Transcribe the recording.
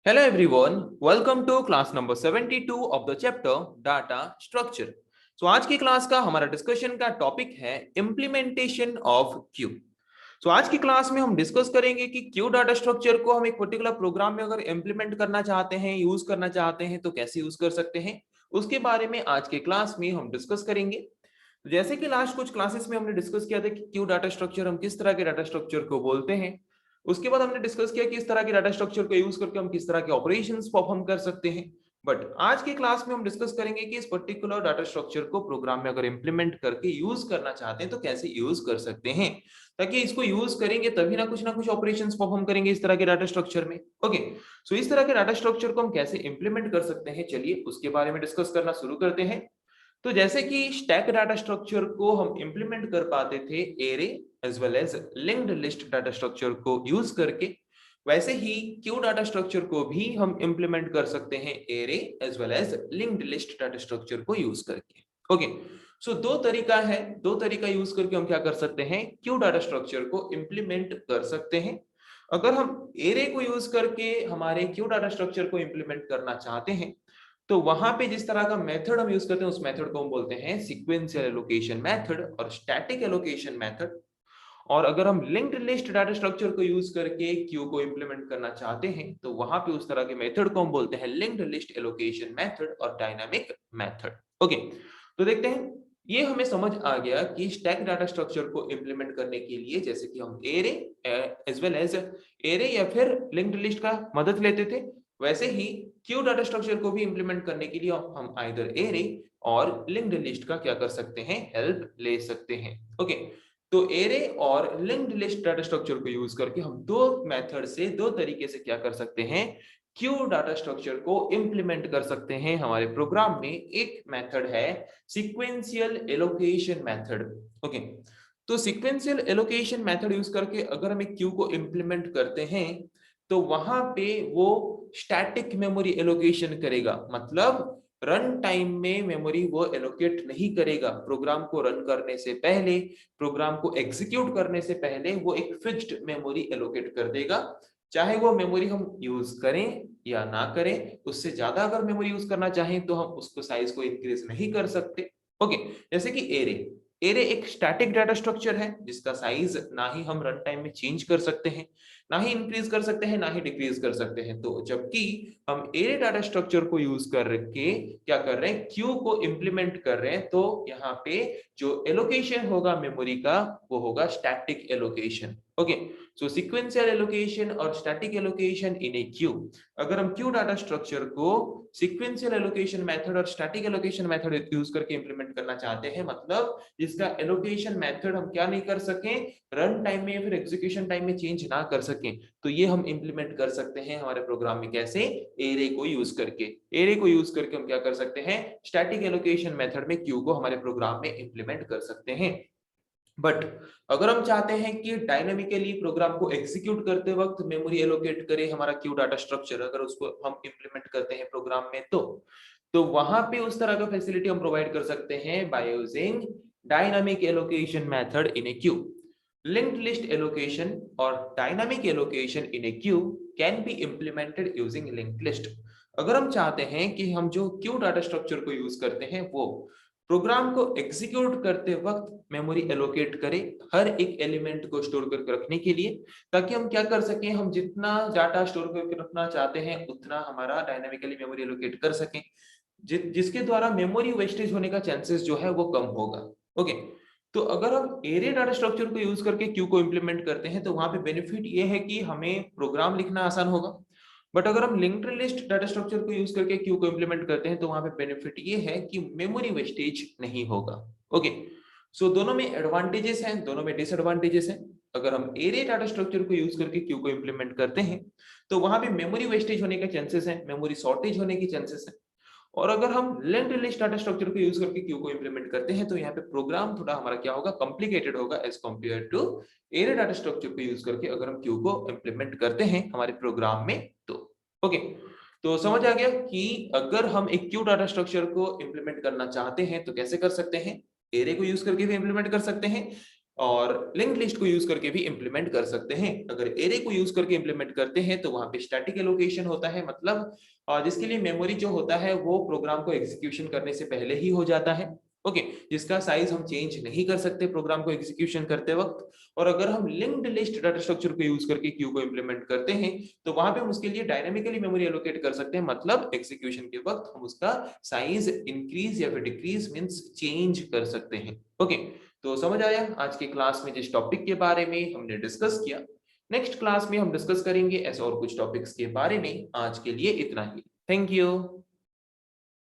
Hello everyone, welcome to class number 72 of the chapter Data Structure. So आज की class का हमारा discussion का टॉपिक है इम्प्लीमेंटेशन ऑफ क्यू. सो आज की क्लास में हम डिस्कस करेंगे कि क्यू डाटा स्ट्रक्चर को हम एक पर्टिकुलर प्रोग्राम में अगर इम्प्लीमेंट करना चाहते हैं, यूज करना चाहते हैं तो कैसे यूज कर सकते हैं, उसके बारे में आज के क्लास में हम डिस्कस करेंगे. जैसे कि लास्ट कुछ क्लासेस में हमने डिस्कस किया था कि क्यू डाटा स्ट्रक्चर हम किस तरह के डाटा स्ट्रक्चर को बोलते हैं. उसके बाद हमने डिस्कस किया कि इस तरह के डाटा स्ट्रक्चर को यूज करके हम किस तरह के ऑपरेशंस परफॉर्म कर सकते हैं. बट आज की क्लास में हम डिस्कस करेंगे कि इस पर्टिकुलर डाटा स्ट्रक्चर को प्रोग्राम में अगर इंप्लीमेंट करके यूज करना चाहते हैं तो कैसे यूज कर सकते हैं, ताकि इसको यूज करेंगे तभी ना कुछ ऑपरेशंस परफॉर्म करेंगे इस तरह के डाटा स्ट्रक्चर में. ओके, सो इस तरह के डाटा स्ट्रक्चर को हम कैसे इंप्लीमेंट कर सकते हैं, चलिए उसके बारे में डिस्कस करना शुरू करते हैं. तो जैसे कि स्टैक डाटा स्ट्रक्चर को हम इंप्लीमेंट कर पाते थे array as well as linked list data structure को यूज करके, वैसे ही क्यू डाटा स्ट्रक्चर को भी हम इंप्लीमेंट कर सकते हैं array as well as linked list data structure को यूज करके. ओके, सो दो तरीका यूज करके हम क्या कर सकते हैं, क्यू डाटा स्ट्रक्चर को इंप्लीमेंट कर सकते हैं. अगर हम एरे को यूज करके हमारे क्यू डाटा स्ट्रक्चर को इंप्लीमेंट करना चाहते हैं तो वहां पे जिस तरह का मेथड हम यूज करते हैं उस मेथड को हम बोलते हैं सीक्वेंशियल एलोकेशन मेथड और स्टैटिक एलोकेशन मेथड. और अगर हम लिंक्ड लिस्ट डाटा स्ट्रक्चर को यूज करके क्यू को इंप्लीमेंट करना चाहते हैं तो वहां पे उस तरह के मेथड को हम बोलते हैं लिंक्ड लिस्ट एलोकेशन मेथड और डायनामिक मेथड. ओके, तो देखते हैं. ये हमें समझ आ गया कि स्टैक डाटा स्ट्रक्चर को इंप्लीमेंट करने के लिए जैसे कि हम array as well as array या फिर लिंक्ड लिस्ट का मदद लेते थे, वैसे ही क्यू डाटा स्ट्रक्चर को भी इंप्लीमेंट करने के लिए हम आइदर एरे और लिंक्ड लिस्ट का क्या कर सकते हैं, हेल्प ले सकते हैं. ओके, तो एरे और लिंक्ड लिस्ट डाटा स्ट्रक्चर को यूज करके हम दो मेथड से, दो तरीके से क्या कर सकते हैं, क्यू डाटा स्ट्रक्चर को इंप्लीमेंट कर सकते हैं हमारे प्रोग्राम में. एक मेथड है सीक्वेंशियल एलोकेशन मेथड. ओके, तो सीक्वेंशियल एलोकेशन मेथड यूज करके अगर हम एक क्यू को इंप्लीमेंट करते हैं तो वहां पे वो स्टैटिक मेमोरी एलोकेशन करेगा. मतलब रन टाइम में मेमोरी वो एलोकेट नहीं करेगा. प्रोग्राम को रन करने से पहले, प्रोग्राम को एग्जीक्यूट करने से पहले वो एक फिक्स्ड मेमोरी एलोकेट कर देगा. चाहे वो मेमोरी हम यूज करें या ना करें, उससे ज्यादा अगर मेमोरी यूज करना चाहें तो हम उसको साइज को इंक्रीज नहीं कर सकते. ओके, जैसे कि एरे एरे एक स्टैटिक डाटा स्ट्रक्चर है जिसका साइज ना ही हम रन टाइम में चेंज कर सकते हैं, ना ही इंक्रीज कर सकते हैं, ना ही डिक्रीज कर सकते हैं. तो जबकि हम एरे डाटा स्ट्रक्चर को यूज करके क्या कर रहे हैं, क्यू को इंप्लीमेंट कर रहे हैं, तो यहाँ पे जो एलोकेशन होगा मेमोरी का वो होगा स्टैटिक एलोकेशन. ओके, सो सीक्वेंशियल एलोकेशन और static allocation in a Q. अगर हम क्यू डाटा स्ट्रक्चर को सीक्वेंशियल एलोकेशन मेथड और स्टैटिक एलोकेशन मेथड यूज करके इंप्लीमेंट करना चाहते हैं, मतलब जिसका एलोकेशन मेथड हम क्या नहीं कर सकें, रन टाइम में या फिर एग्जीक्यूशन टाइम में चेंज ना कर सकें, तो ये हम इंप्लीमेंट कर सकते हैं हमारे प्रोग्राम में. कैसे, एरे को यूज करके. एरे को यूज करके हम क्या कर सकते हैं, स्टैटिक एलोकेशन मेथड में क्यू को हमारे प्रोग्राम में इंप्लीमेंट कर सकते हैं. बट अगर हम चाहते हैं कि डायनामिकली प्रोग्राम को एग्जीक्यूट करते वक्त मेमोरी एलोकेट करे हमारा क्यू डाटा स्ट्रक्चर, अगर उसको हम इंप्लीमेंट करते हैं प्रोग्राम में तो वहां पे उस तरह का फैसिलिटी हम प्रोवाइड कर सकते हैं by using dynamic allocation method in a queue. Linked list allocation और dynamic allocation in a queue can be implemented using linked list. अगर हम चाहते हैं कि हम जो क्यू डाटा स्ट्रक्चर को यूज करते हैं वो प्रोग्राम को एग्जीक्यूट करते वक्त मेमोरी एलोकेट करे हर एक एलिमेंट को स्टोर करके रखने के लिए, ताकि हम क्या कर सकें, हम जितना डाटा स्टोर करके रखना चाहते हैं उतना हमारा डायनामिकली मेमोरी एलोकेट कर सकें, जिसके द्वारा मेमोरी वेस्टेज होने का चांसेस जो है वो कम होगा. ओके, तो अगर हम एरे डाटा स्ट्रक्चर को यूज करके क्यू को इंप्लीमेंट करते हैं तो वहां पे बेनिफिट ये है कि हमें प्रोग्राम लिखना आसान होगा. बट अगर हम लिंक्ड लिस्ट डाटा स्ट्रक्चर को यूज करके क्यू को इंप्लीमेंट करते हैं तो वहां पे बेनिफिट ये है कि मेमोरी वेस्टेज नहीं होगा. ओके, सो दोनों में एडवांटेजेस हैं, दोनों में डिसएडवांटेजेस हैं. अगर हम एरे डाटा स्ट्रक्चर को यूज करके क्यू को इंप्लीमेंट करते हैं तो वहां पे मेमोरी वेस्टेज होने के चांसेस हैं, मेमोरी शॉर्टेज होने की चांसेस है. और अगर हम लिंक्ड लिस्ट डाटा स्ट्रक्चर को यूज करके क्यू को इंप्लीमेंट करते हैं तो यहाँ पे प्रोग्राम थोड़ा हमारा क्या होगा, कॉम्प्लिकेटेड होगा as compare to array data structure को यूज करके अगर हम क्यू को इंप्लीमेंट करते हैं हमारे प्रोग्राम में तो. ओके, तो समझ आ गया कि अगर हम एक क्यू डाटा स्ट्रक्चर को इंप्लीमेंट करना चाहते हैं तो कैसे कर सकते हैं, एरे को यूज करके भी इंप्लीमेंट कर सकते हैं और लिंक्ड लिस्ट को यूज करके भी इंप्लीमेंट कर सकते हैं। अगर एरे को यूज करके इंप्लीमेंट करते हैं तो वहां पे स्टैटिक एलोकेशन होता है, मतलब जिसके लिए मेमोरी जो होता है वो प्रोग्राम को एग्जीक्यूशन करने से पहले ही हो जाता है। ओके, जिसका साइज हम चेंज नहीं कर सकते प्रोग्राम को एग्जीक्यूशन करते वक्त। और अगर हम लिंक्ड लिस्ट डाटा स्ट्रक्चर को यूज करके क्यू को इंप्लीमेंट करते हैं तो वहां पे हम उसके लिए डायनामिकली मेमोरी एलोकेट कर सकते हैं, मतलब एग्जीक्यूशन के वक्त हम उसका साइज इंक्रीज या फिर डिक्रीज मींस चेंज कर सकते हैं। ओके, तो समझ आया आज के क्लास में जिस टॉपिक के बारे में हमने डिस्कस किया। नेक्स्ट क्लास में हम डिस्कस करेंगे ऐसे और कुछ टॉपिक्स के बारे में। आज के लिए इतना ही। Thank you.